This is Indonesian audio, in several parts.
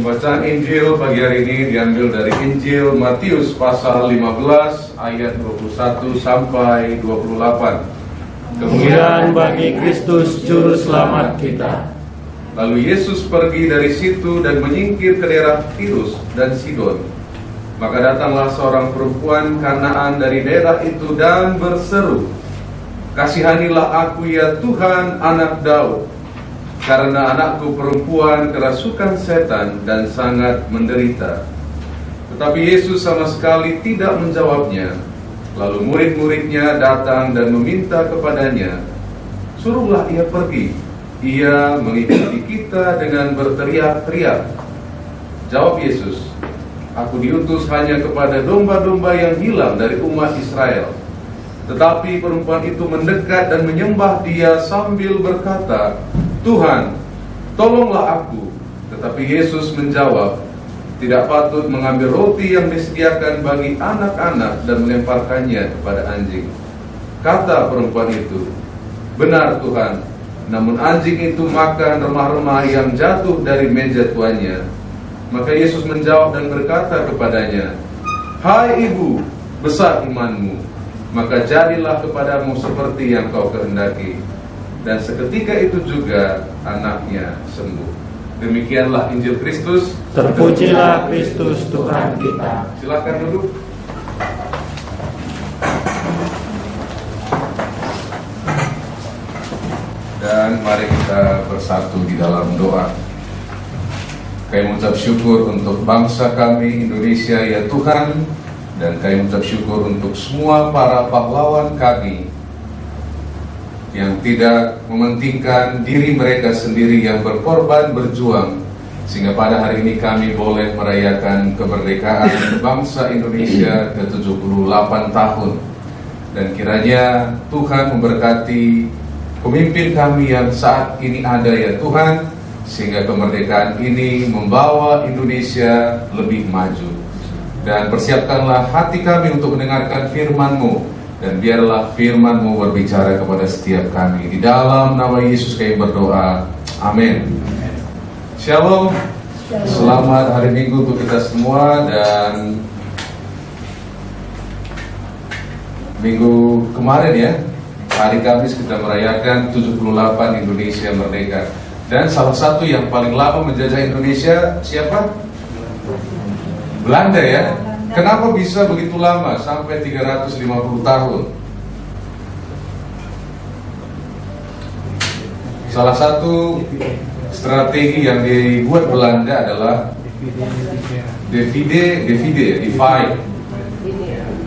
Bacaan Injil pagi hari ini diambil dari Injil Matius pasal 15 ayat 21 sampai 28. Kemuliaan bagi Kristus Juru Selamat kita. Lalu Yesus pergi dari situ dan menyingkir ke daerah Tirus dan Sidon. Maka datanglah seorang perempuan Kanaan dari daerah itu dan berseru, "Kasihanilah aku ya Tuhan, anak Daud, karena anakku perempuan kerasukan setan dan sangat menderita." Tetapi Yesus sama sekali tidak menjawabnya. Lalu murid-muridnya datang dan meminta kepadanya, "Suruhlah ia pergi. Ia mengikuti kita dengan berteriak-teriak." Jawab Yesus, "Aku diutus hanya kepada domba-domba yang hilang dari umat Israel." Tetapi perempuan itu mendekat dan menyembah Dia sambil berkata, "Tuhan, tolonglah aku." Tetapi Yesus menjawab, "Tidak patut mengambil roti yang disediakan bagi anak-anak dan melemparkannya kepada anjing." Kata perempuan itu, "Benar Tuhan, namun anjing itu makan remah-remah yang jatuh dari meja tuannya." Maka Yesus menjawab dan berkata kepadanya, "Hai ibu, besar imanmu, maka jadilah kepadamu seperti yang kau kehendaki." Dan seketika itu juga anaknya sembuh. Demikianlah Injil Kristus. Terpujilah Kristus Tuhan kita. Silakan duduk. Dan mari kita bersatu di dalam doa. Kami mengucap syukur untuk bangsa kami Indonesia ya Tuhan, dan kami mengucap syukur untuk semua para pahlawan kami yang tidak mementingkan diri mereka sendiri, yang berkorban berjuang, sehingga pada hari ini kami boleh merayakan kemerdekaan bangsa Indonesia ke-78 tahun. Dan kiranya Tuhan memberkati pemimpin kami yang saat ini ada ya Tuhan, sehingga kemerdekaan ini membawa Indonesia lebih maju. Dan persiapkanlah hati kami untuk mendengarkan firman-Mu, dan biarlah firman-Mu berbicara kepada setiap kami. Di dalam nama Yesus kami berdoa, amin. Shalom. Selamat hari Minggu untuk kita semua. Dan minggu kemarin ya, hari Kamis kita merayakan 78 Indonesia Merdeka. Dan salah satu yang paling lama menjajah Indonesia siapa? Belanda ya. Kenapa bisa begitu lama, sampai 350 tahun? Salah satu strategi yang dibuat Belanda adalah divide,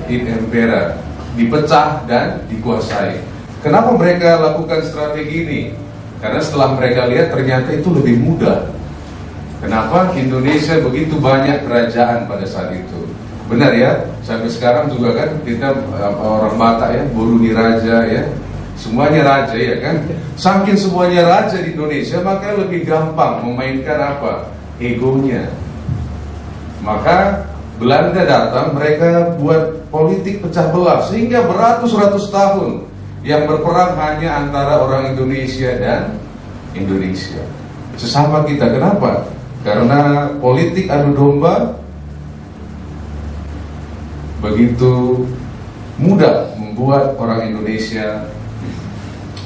in impera, dipecah dan dikuasai. Kenapa mereka lakukan strategi ini? Karena setelah mereka lihat ternyata itu lebih mudah. Kenapa? Indonesia begitu banyak kerajaan pada saat itu. Benar ya, sampai sekarang juga kan kita orang Batak ya, Boruni Raja ya, semuanya raja ya kan. Saking semuanya raja di Indonesia, maka lebih gampang memainkan apa? Egonya. Maka Belanda datang, mereka buat politik pecah belah, sehingga beratus-ratus tahun yang berperang hanya antara orang Indonesia dan Indonesia, sesama kita. Kenapa? Karena politik adu domba begitu mudah membuat orang Indonesia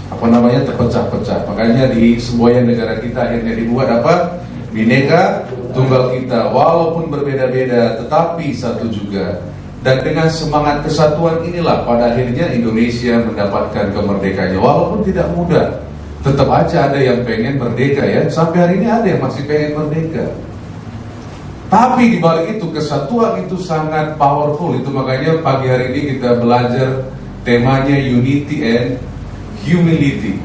terpecah-pecah. Makanya di sebuah negara kita akhirnya dibuat apa? Bhinneka Tunggal Ika, walaupun berbeda-beda tetapi satu juga. Dan dengan semangat kesatuan inilah pada akhirnya Indonesia mendapatkan kemerdekaannya. Walaupun tidak mudah, tetap aja ada yang pengen merdeka ya. Sampai hari ini ada yang masih pengen merdeka. Tapi di balik itu kesatuan itu sangat powerful. Itu makanya pagi hari ini kita belajar temanya unity and humility.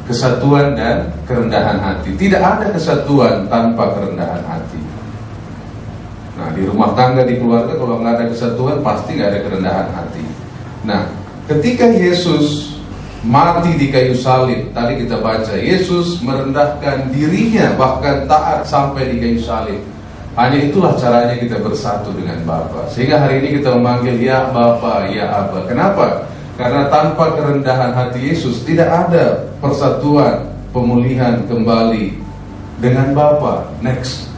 Kesatuan dan kerendahan hati. Tidak ada kesatuan tanpa kerendahan hati. Nah, di rumah tangga, di keluarga, kalau nggak ada kesatuan, pasti nggak ada kerendahan hati. Nah, ketika Yesus mati di kayu salib, tadi kita baca, Yesus merendahkan dirinya, bahkan taat sampai di kayu salib. Hanya itulah caranya kita bersatu dengan Bapa. Sehingga hari ini kita memanggil ya Bapa, ya Aba. Kenapa? Karena tanpa kerendahan hati Yesus, tidak ada persatuan, pemulihan kembali dengan Bapa. Next.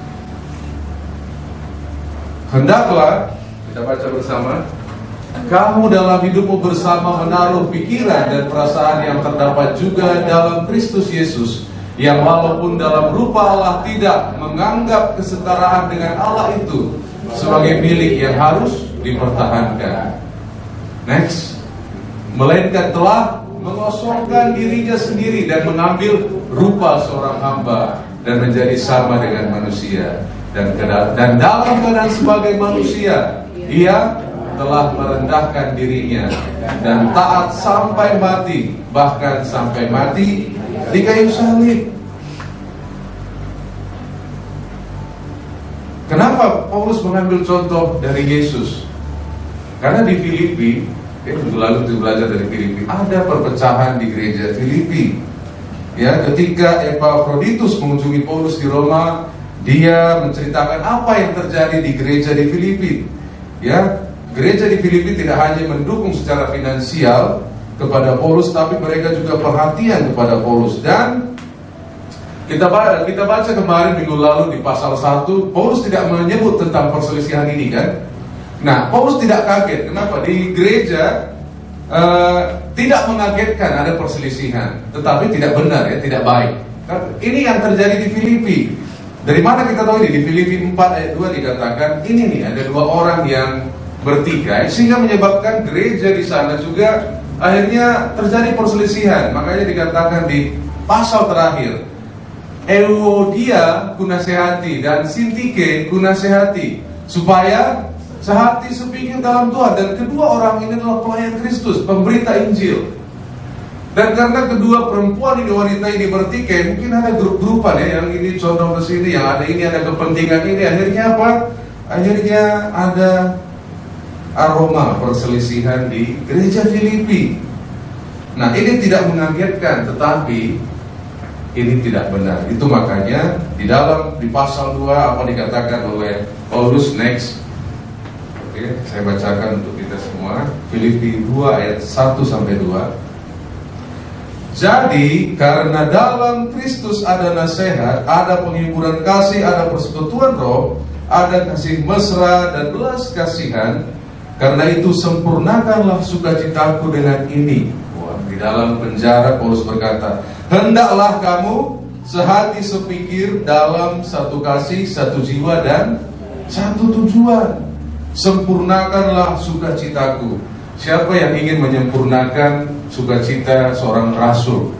Hendaklah, kita baca bersama, kamu dalam hidupmu bersama menaruh pikiran dan perasaan yang terdapat juga dalam Kristus Yesus, yang walaupun dalam rupa Allah tidak menganggap kesetaraan dengan Allah itu sebagai milik yang harus dipertahankan. Next. Melainkan telah mengosongkan dirinya sendiri dan mengambil rupa seorang hamba dan menjadi sama dengan manusia. Dan dalam keadaan sebagai manusia, ia telah merendahkan dirinya dan taat sampai mati, bahkan sampai mati di kayu salib. Kenapa Paulus mengambil contoh dari Yesus? Karena di Filipi, minggu lalu kita belajar dari Filipi, ada perpecahan di gereja Filipi. Ya, ketika Epafroditus mengunjungi Paulus di Roma, dia menceritakan apa yang terjadi di gereja di Filipi. Ya, gereja di Filipi tidak hanya mendukung secara finansial kepada Paulus, tapi mereka juga perhatian kepada Paulus. Dan kita baca kemarin minggu lalu di pasal 1, Paulus tidak menyebut tentang perselisihan ini kan. Nah, Paulus tidak kaget. Kenapa? Di gereja tidak mengagetkan ada perselisihan, tetapi tidak benar, ya, tidak baik. Ini yang terjadi di Filipi. Dari mana kita tahu ini? Di Filipi 4 ayat 2 dikatakan, ini nih ada dua orang yang bertikai, sehingga menyebabkan gereja di sana juga akhirnya terjadi perselisihan. Makanya dikatakan di pasal terakhir, Euodia kunasehati dan Sintike kunasehati, supaya sehati sepikir dalam Tuhan. Dan kedua orang ini adalah pelayan Kristus, pemberita Injil. Dan karena kedua perempuan ini, wanita ini bertikai, mungkin ada grup-grupan ya, yang ini condong ke sini, yang ada ini ada kepentingan ini. Akhirnya apa? Akhirnya ada aroma perselisihan di gereja Filipi. Nah, ini tidak mengagetkan, tetapi ini tidak benar. Itu makanya di pasal 2 apa dikatakan oleh Paulus. Next. Oke, saya bacakan untuk kita semua. Filipi 2 ayat 1 sampai 2. Jadi karena dalam Kristus ada nasihat, ada penghiburan kasih, ada persekutuan roh, ada kasih mesra dan belas kasihan. Karena itu sempurnakanlah sukacitaku dengan ini. Wah, di dalam penjara Paulus berkata, hendaklah kamu sehati sepikir dalam satu kasih, satu jiwa dan satu tujuan. Sempurnakanlah sukacitaku. Siapa yang ingin menyempurnakan sukacita seorang rasul?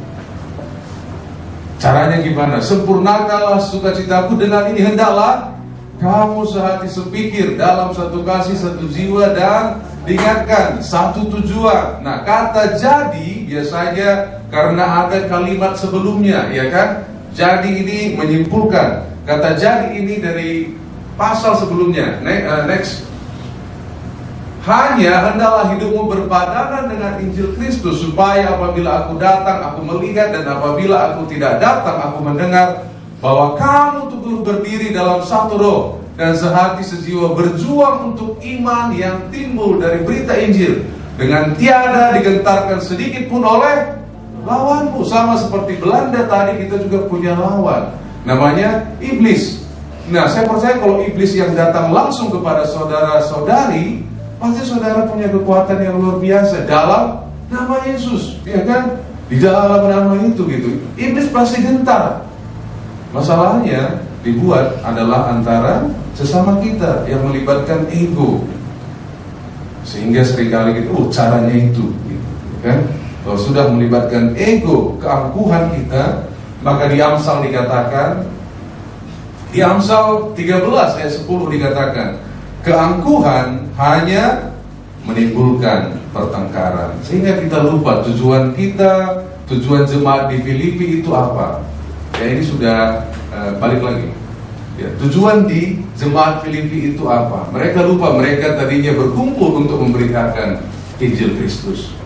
Caranya gimana? Sempurnakanlah sukacitaku dengan ini. Hendaklah kamu sehati sepikir dalam satu kasih, satu jiwa dan diingatkan satu tujuan. Nah, kata jadi biasanya karena ada kalimat sebelumnya, ya kan? Jadi ini menyimpulkan. Kata jadi ini dari pasal sebelumnya. Next. Hanya hendaklah hidupmu berpadanan dengan Injil Kristus, supaya apabila aku datang, aku melihat, dan apabila aku tidak datang, aku mendengar, bahwa kamu teguh berdiri dalam satu roh dan sehati sejiwa, berjuang untuk iman yang timbul dari berita Injil, dengan tiada digentarkan sedikit pun oleh lawanmu. Sama seperti Belanda tadi, kita juga punya lawan, namanya iblis. Nah, saya percaya kalau iblis yang datang langsung kepada saudara-saudari, pasti saudara punya kekuatan yang luar biasa dalam nama Yesus, ya kan? Di dalam nama itu gitu, iblis pasti gentar. Masalahnya dibuat adalah antara sesama kita yang melibatkan ego, sehingga seringkali gitu, caranya itu, gitu, kan? Kalau sudah melibatkan ego, keangkuhan kita, maka di Amsal dikatakan, di Amsal 13 ayat 10 dikatakan, keangkuhan hanya menimbulkan pertengkaran. Sehingga kita lupa tujuan kita, tujuan jemaat di Filipi itu apa. Ya, ini sudah balik lagi ya, tujuan di jemaat Filipi itu apa. Mereka lupa, mereka tadinya berkumpul untuk memberitakan Injil Kristus.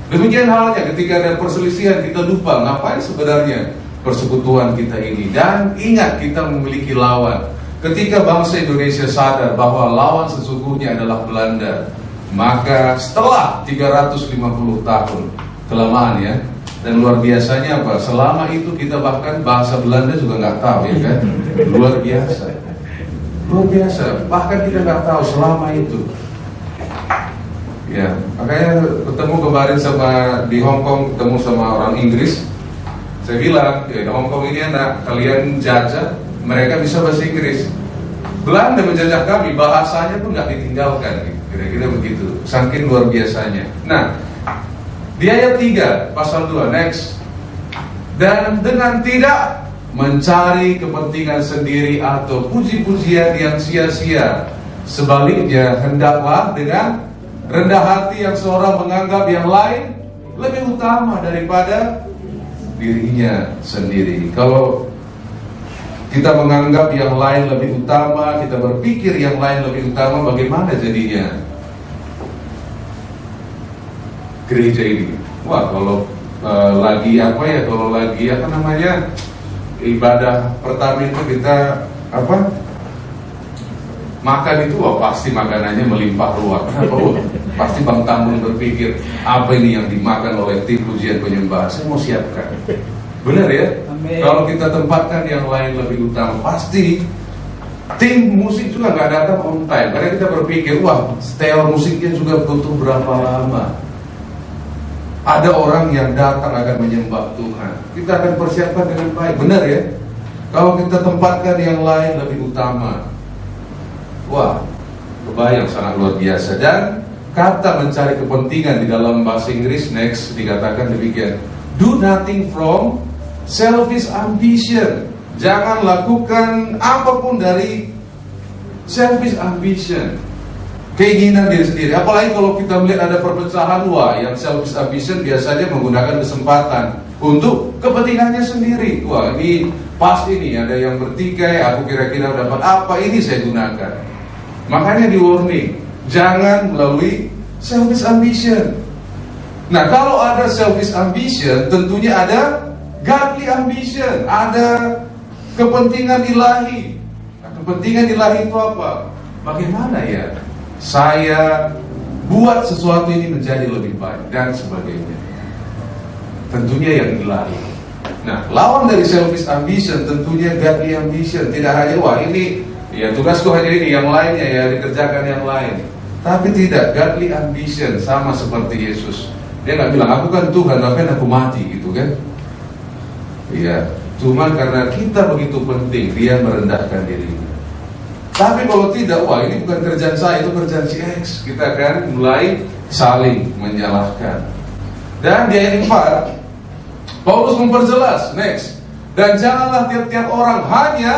Demikian halnya ketika ada perselisihan, kita lupa ngapain sebenarnya persekutuan kita ini. Dan ingat, kita memiliki lawan. Ketika bangsa Indonesia sadar bahwa lawan sesungguhnya adalah Belanda, maka setelah 350 tahun kelamaan ya, dan luar biasanya apa? Selama itu kita bahkan bahasa Belanda juga nggak tahu, ya kan? Luar biasa, Luar biasa, bahkan kita nggak tahu selama itu. Ya, makanya ketemu kemarin di Hong Kong, ketemu sama orang Inggris. Saya bilang, ya di Hong Kong ini anak kalian jajah, mereka bisa bahasa Inggris. Belanda menjajah kami, bahasanya pun nggak ditinggalkan, kira-kira begitu. Saking luar biasanya. Nah, di ayat 3, pasal 2, next. Dan dengan tidak mencari kepentingan sendiri atau puji-pujian yang sia-sia, sebaliknya hendaklah dengan rendah hati yang seorang menganggap yang lain lebih utama daripada dirinya sendiri. Kalau kita menganggap yang lain lebih utama, kita berpikir yang lain lebih utama, bagaimana jadinya gereja ini? Wah, kalau lagi ibadah pertama itu kita makan itu, pasti makanannya melimpah ruah. Pasti Bang Tambun berpikir, apa ini yang dimakan oleh tim pujian penyembahan, saya mau siapkan. Benar ya? Amin. Kalau kita tempatkan yang lain lebih utama, pasti tim musik juga nggak datang on time. Karena kita berpikir, wah, setel musiknya juga butuh berapa lama. Ada orang yang datang akan menyembah Tuhan, kita akan persiapkan dengan baik. Benar ya? Kalau kita tempatkan yang lain lebih utama, wah, kebayang sangat luar biasa. Dan kata mencari kepentingan di dalam bahasa Inggris, next, dikatakan demikian: do nothing from selfish ambition. Jangan lakukan apapun dari selfish ambition, keinginan diri sendiri. Apalagi kalau kita melihat ada perpecahan, wah, yang selfish ambition biasanya menggunakan kesempatan untuk kepentingannya sendiri. Wah, ini pas, ini ada yang bertikai, aku kira-kira dapat apa, ini saya gunakan. Makanya di warning, jangan melalui selfish ambition. Nah, kalau ada selfish ambition, tentunya ada godly ambition, ada kepentingan ilahi. Nah, kepentingan ilahi itu apa? Bagaimana ya saya buat sesuatu ini menjadi lebih baik dan sebagainya. Tentunya yang ilahi. Nah, lawan dari selfish ambition tentunya godly ambition. Tidak hanya, wah, ini ya tugasku hanya ini, yang lainnya ya dikerjakan yang lain. Tapi tidak, godly ambition sama seperti Yesus. Dia nggak bilang, aku kan Tuhan, ngapain aku mati, gitu kan? Iya, cuma karena kita begitu penting, dia merendahkan dirinya. Tapi kalau tidak, wah, ini bukan kerjaan saya, itu kerjaan si X. Kita akan mulai saling menyalahkan. Dan di ayat 4, Paulus memperjelas, next. Dan janganlah tiap-tiap orang hanya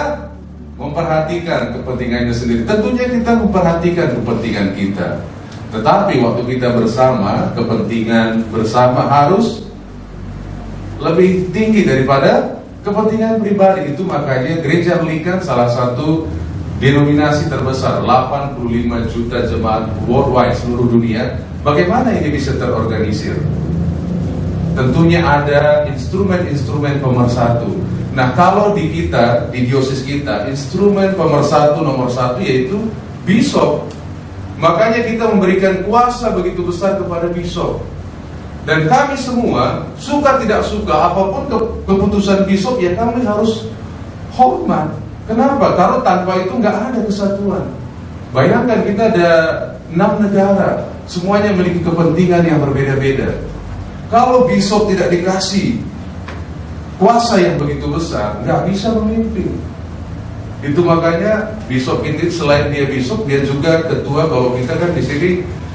memperhatikan kepentingannya sendiri. Tentunya kita memperhatikan kepentingan kita, tetapi waktu kita bersama, kepentingan bersama harus lebih tinggi daripada kepentingan pribadi. Itu makanya Gereja Anglikan salah satu denominasi terbesar, 85 juta jemaat worldwide, seluruh dunia. Bagaimana ini bisa terorganisir? Tentunya ada instrumen-instrumen pemersatu. Nah, kalau di kita, di diosis kita, instrumen pemersatu nomor 1 yaitu bishop. Makanya kita memberikan kuasa begitu besar kepada bishop. Dan kami semua, suka tidak suka, apapun keputusan bishop, ya kami harus hormat. Kenapa? Karena tanpa itu nggak ada kesatuan. Bayangkan kita ada 6 negara, semuanya memiliki kepentingan yang berbeda-beda. Kalau bishop tidak dikasih kuasa yang begitu besar, nggak bisa memimpin. Itu makanya bishop ini selain dia bishop, dia juga ketua. Kalau kita kan di sini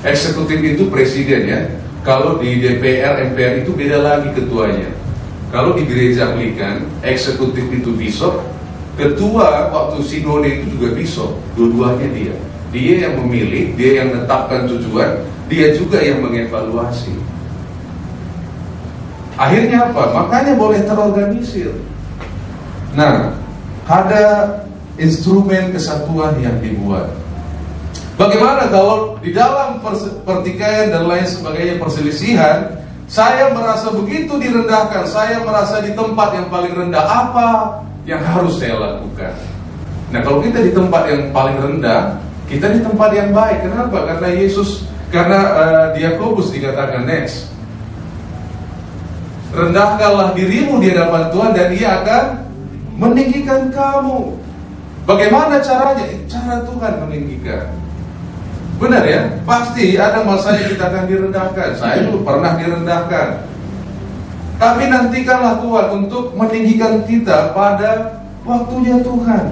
eksekutif itu presiden ya. Kalau di DPR, MPR itu beda lagi ketuanya. Kalau di Gereja Anglikan, eksekutif itu bishop, ketua waktu sinode itu juga bishop. Dua-duanya dia. Dia yang memilih, dia yang menetapkan tujuan, dia juga yang mengevaluasi. Akhirnya apa? Makanya boleh terorganisir. Nah, ada instrumen kesatuan yang dibuat. Bagaimana kalau di dalam pertikaian dan lain sebagainya, perselisihan, saya merasa begitu direndahkan, saya merasa di tempat yang paling rendah, apa yang harus saya lakukan? Nah, kalau kita di tempat yang paling rendah, kita di tempat yang baik. Kenapa? Karena Yakobus dikatakan next, rendahkanlah dirimu di hadapan Tuhan dan Ia akan meninggikan kamu. Bagaimana caranya? Cara Tuhan meninggikan. Benar ya? Pasti ada masanya kita akan direndahkan. Saya dulu pernah direndahkan. Tapi nantikanlah Tuhan untuk meninggikan kita pada waktunya Tuhan.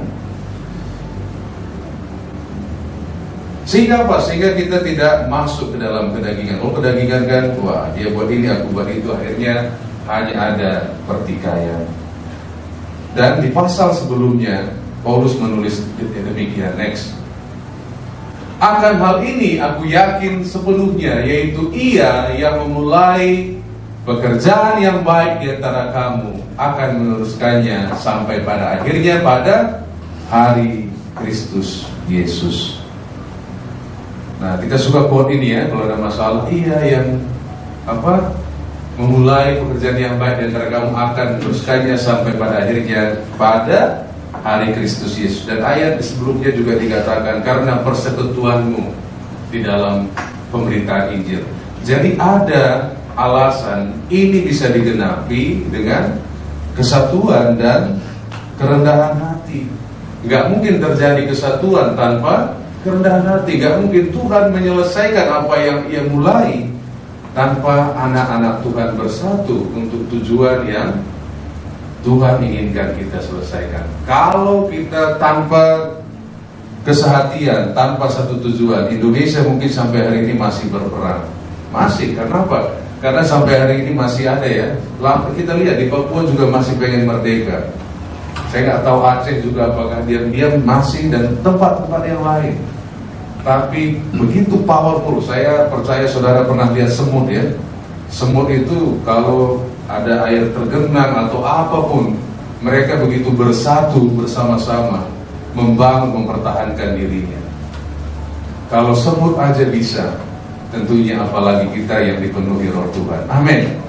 Sehingga apa? Sehingga kita tidak masuk ke dalam kedagingan. Oh, kedagingan kan, wah dia buat ini, aku buat itu. Akhirnya hanya ada pertikaian. Dan di pasal sebelumnya Paulus menulis demikian. Next. Akan hal ini aku yakin sepenuhnya, yaitu Ia yang memulai pekerjaan yang baik di antara kamu akan meneruskannya sampai pada akhirnya pada hari Kristus Yesus. Nah, kita suka quote ini ya, kalau ada masalah, Ia yang memulai pekerjaan yang baik di antara kamu akan meneruskannya sampai pada akhirnya pada hari Kristus Yesus. Dan ayat sebelumnya juga dikatakan karena persekutuanmu di dalam pemberitaan Injil. Jadi ada alasan ini bisa digenapi dengan kesatuan dan kerendahan hati. Gak mungkin terjadi kesatuan tanpa kerendahan hati. Gak mungkin Tuhan menyelesaikan apa yang Ia mulai tanpa anak-anak Tuhan bersatu untuk tujuan yang Tuhan inginkan kita selesaikan. Kalau kita tanpa kesehatian, tanpa satu tujuan, Indonesia mungkin sampai hari ini masih berperang. Masih, karena apa? Karena sampai hari ini masih ada ya. Kita lihat di Papua juga masih pengen merdeka. Saya nggak tahu Aceh juga apakah diam-diam masih, dan tempat-tempat yang lain. Tapi begitu powerful. Saya percaya saudara pernah lihat semut ya. Semut itu kalau ada air tergenang atau apapun, mereka begitu bersatu bersama-sama membangun, mempertahankan dirinya. Kalau semut aja bisa, tentunya apalagi kita yang dipenuhi Roh Tuhan. Amin.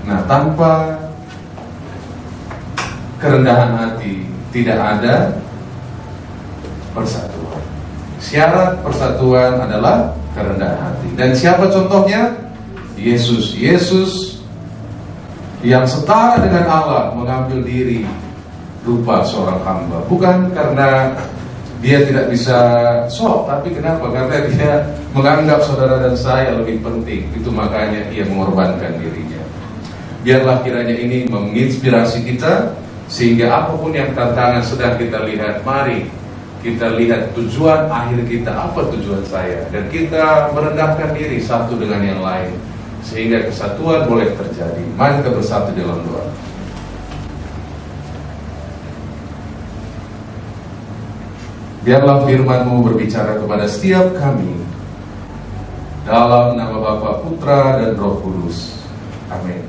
Nah, tanpa kerendahan hati tidak ada persatuan. Syarat persatuan adalah kerendahan hati. Dan siapa contohnya? Yesus. Yesus yang setara dengan Allah mengambil diri rupa seorang hamba. Bukan karena dia tidak bisa sok, tapi kenapa? Karena dia menganggap saudara dan saya lebih penting. Itu makanya ia mengorbankan dirinya. Biarlah kiranya ini menginspirasi kita, sehingga apapun yang tantangan sedang kita lihat, mari kita lihat tujuan akhir kita. Apa tujuan saya? Dan kita merendahkan diri satu dengan yang lain, sehingga kesatuan boleh terjadi. Mari kita bersatu dalam doa. Biarlah firman-Mu berbicara kepada setiap kami, dalam nama Bapa, Putra, dan Roh Kudus. Amin.